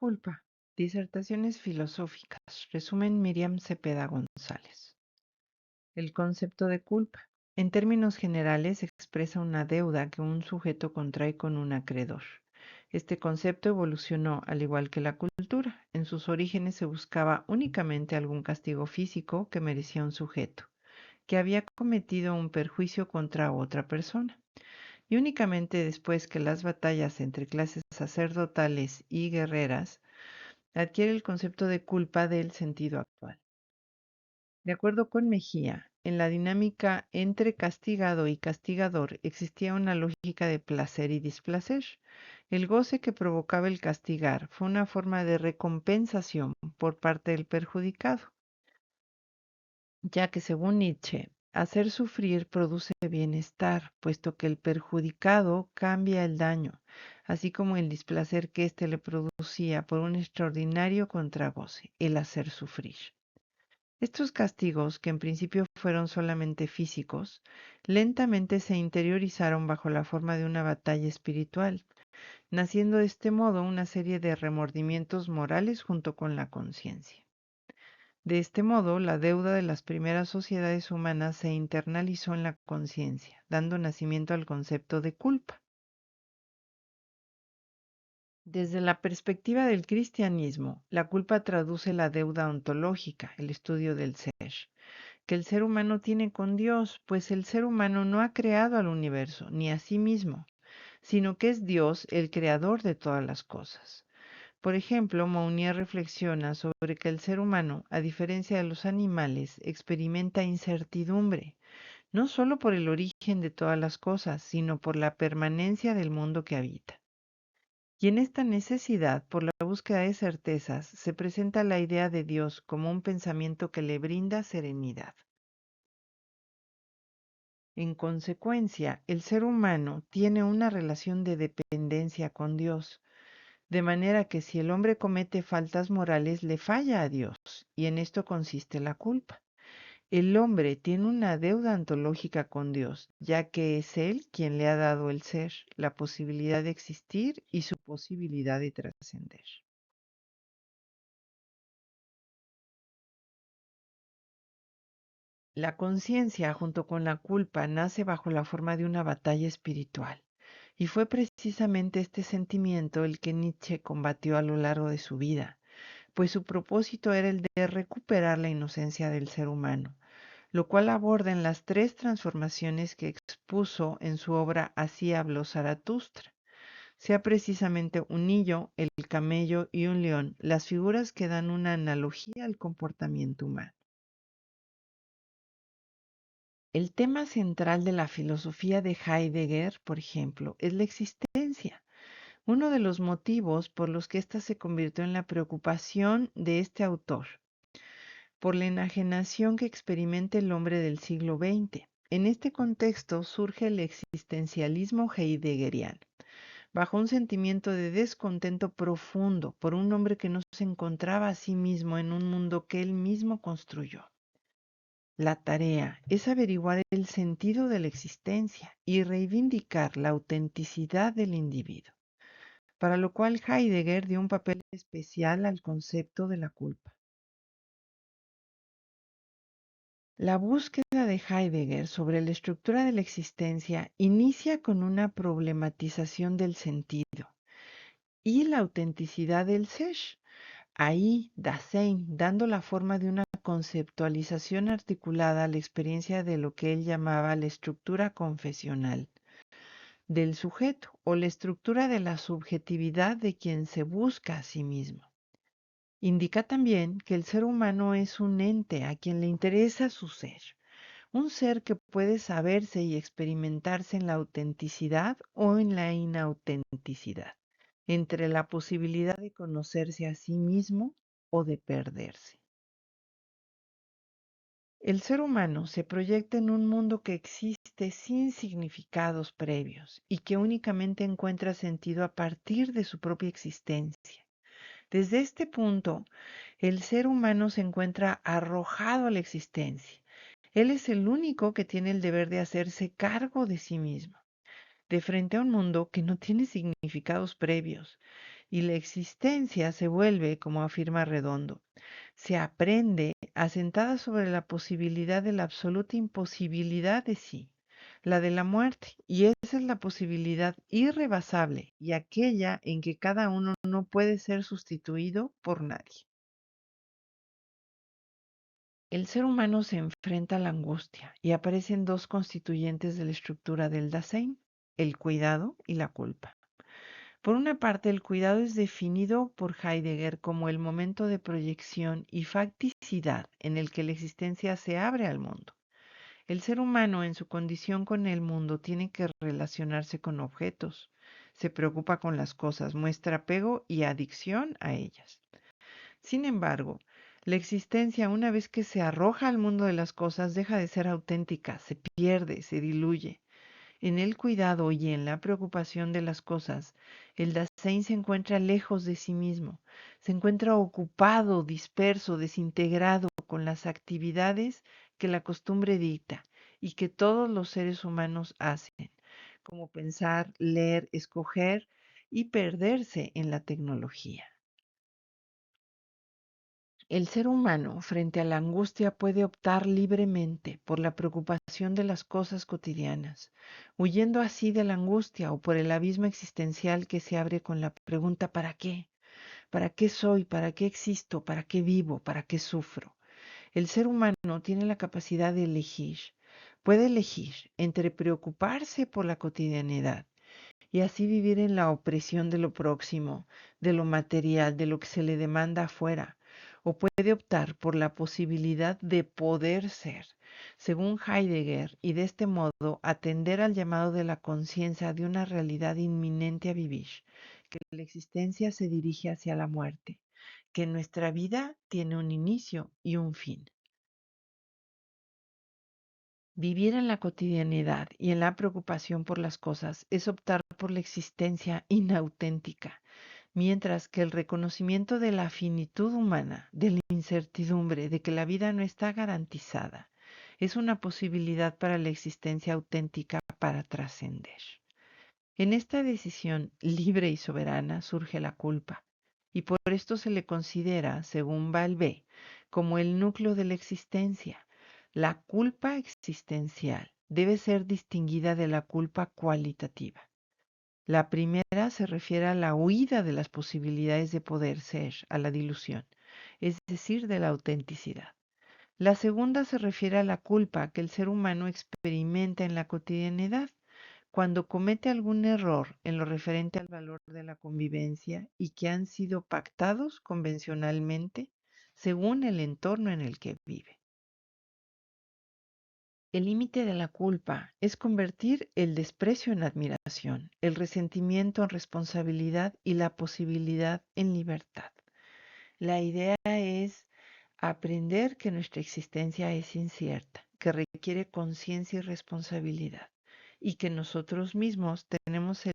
Culpa. Disertaciones filosóficas. Resumen Miriam Cepeda González. El concepto de culpa. En términos generales expresa una deuda que un sujeto contrae con un acreedor. Este concepto evolucionó al igual que la cultura. En sus orígenes se buscaba únicamente algún castigo físico que merecía un sujeto, que había cometido un perjuicio contra otra persona. Y únicamente después que las batallas entre clases sacerdotales y guerreras adquiere el concepto de culpa del sentido actual. De acuerdo con Mejía, en la dinámica entre castigado y castigador existía una lógica de placer y displacer. El goce que provocaba el castigar fue una forma de recompensación por parte del perjudicado, ya que según Nietzsche, hacer sufrir produce bienestar, puesto que el perjudicado cambia el daño, así como el displacer que éste le producía por un extraordinario contragoce, el hacer sufrir. Estos castigos, que en principio fueron solamente físicos, lentamente se interiorizaron bajo la forma de una batalla espiritual, naciendo de este modo una serie de remordimientos morales junto con la conciencia. De este modo, la deuda de las primeras sociedades humanas se internalizó en la conciencia, dando nacimiento al concepto de culpa. Desde la perspectiva del cristianismo, la culpa traduce la deuda ontológica, el estudio del ser, que el ser humano tiene con Dios, pues el ser humano no ha creado al universo ni a sí mismo, sino que es Dios el creador de todas las cosas. Por ejemplo, Mounier reflexiona sobre que el ser humano, a diferencia de los animales, experimenta incertidumbre, no solo por el origen de todas las cosas, sino por la permanencia del mundo que habita. Y en esta necesidad por la búsqueda de certezas se presenta la idea de Dios como un pensamiento que le brinda serenidad. En consecuencia, el ser humano tiene una relación de dependencia con Dios, de manera que si el hombre comete faltas morales le falla a Dios, y en esto consiste la culpa. El hombre tiene una deuda ontológica con Dios, ya que es Él quien le ha dado el ser, la posibilidad de existir y su posibilidad de trascender. La conciencia, junto con la culpa, nace bajo la forma de una batalla espiritual, y fue precisamente este sentimiento el que Nietzsche combatió a lo largo de su vida, pues su propósito era el de recuperar la inocencia del ser humano, lo cual aborda en las tres transformaciones que expuso en su obra Así habló Zaratustra. Sea precisamente un niño, el camello y un león las figuras que dan una analogía al comportamiento humano. El tema central de la filosofía de Heidegger, por ejemplo, es la existencia. Uno de los motivos por los que ésta se convirtió en la preocupación de este autor, por la enajenación que experimenta el hombre del siglo XX. En este contexto surge el existencialismo heideggeriano, bajo un sentimiento de descontento profundo por un hombre que no se encontraba a sí mismo en un mundo que él mismo construyó. La tarea es averiguar el sentido de la existencia y reivindicar la autenticidad del individuo, para lo cual Heidegger dio un papel especial al concepto de la culpa. La búsqueda de Heidegger sobre la estructura de la existencia inicia con una problematización del sentido y la autenticidad del ser. Ahí, Dasein, dando la forma de una conceptualización articulada a la experiencia de lo que él llamaba la estructura confesional del sujeto o la estructura de la subjetividad de quien se busca a sí mismo. Indica también que el ser humano es un ente a quien le interesa su ser, un ser que puede saberse y experimentarse en la autenticidad o en la inautenticidad, entre la posibilidad de conocerse a sí mismo o de perderse. El ser humano se proyecta en un mundo que existe sin significados previos y que únicamente encuentra sentido a partir de su propia existencia. Desde este punto, el ser humano se encuentra arrojado a la existencia. Él es el único que tiene el deber de hacerse cargo de sí mismo, de frente a un mundo que no tiene significados previos, y la existencia se vuelve, como afirma Redondo, se aprende asentada sobre la posibilidad de la absoluta imposibilidad de sí, la de la muerte, y esa es la posibilidad irrebasable y aquella en que cada uno no puede ser sustituido por nadie. El ser humano se enfrenta a la angustia y aparecen dos constituyentes de la estructura del Dasein, el cuidado y la culpa. Por una parte, el cuidado es definido por Heidegger como el momento de proyección y facticidad en el que la existencia se abre al mundo. El ser humano en su condición con el mundo tiene que relacionarse con objetos, se preocupa con las cosas, muestra apego y adicción a ellas. Sin embargo, la existencia, una vez que se arroja al mundo de las cosas, deja de ser auténtica, se pierde, se diluye. En el cuidado y en la preocupación de las cosas, el Dasein se encuentra lejos de sí mismo, se encuentra ocupado, disperso, desintegrado con las actividades que la costumbre dicta y que todos los seres humanos hacen, como pensar, leer, escoger y perderse en la tecnología. El ser humano, frente a la angustia, puede optar libremente por la preocupación de las cosas cotidianas, huyendo así de la angustia o por el abismo existencial que se abre con la pregunta ¿para qué? ¿Para qué soy? ¿Para qué existo? ¿Para qué vivo? ¿Para qué sufro? El ser humano tiene la capacidad de elegir. Puede elegir entre preocuparse por la cotidianidad y así vivir en la opresión de lo próximo, de lo material, de lo que se le demanda afuera, o puede optar por la posibilidad de poder ser, según Heidegger, y de este modo atender al llamado de la conciencia de una realidad inminente a vivir, que la existencia se dirige hacia la muerte, que nuestra vida tiene un inicio y un fin. Vivir en la cotidianidad y en la preocupación por las cosas es optar por la existencia inauténtica, mientras que el reconocimiento de la finitud humana, de la incertidumbre, de que la vida no está garantizada, es una posibilidad para la existencia auténtica para trascender. En esta decisión libre y soberana surge la culpa, y por esto se le considera, según Balbé, como el núcleo de la existencia. La culpa existencial debe ser distinguida de la culpa cualitativa. La primera se refiere a la huida de las posibilidades de poder ser, a la dilución, es decir, de la autenticidad. La segunda se refiere a la culpa que el ser humano experimenta en la cotidianidad cuando comete algún error en lo referente al valor de la convivencia y que han sido pactados convencionalmente según el entorno en el que vive. El límite de la culpa es convertir el desprecio en admiración, el resentimiento en responsabilidad y la posibilidad en libertad. La idea es aprender que nuestra existencia es incierta, que requiere conciencia y responsabilidad, y que nosotros mismos tenemos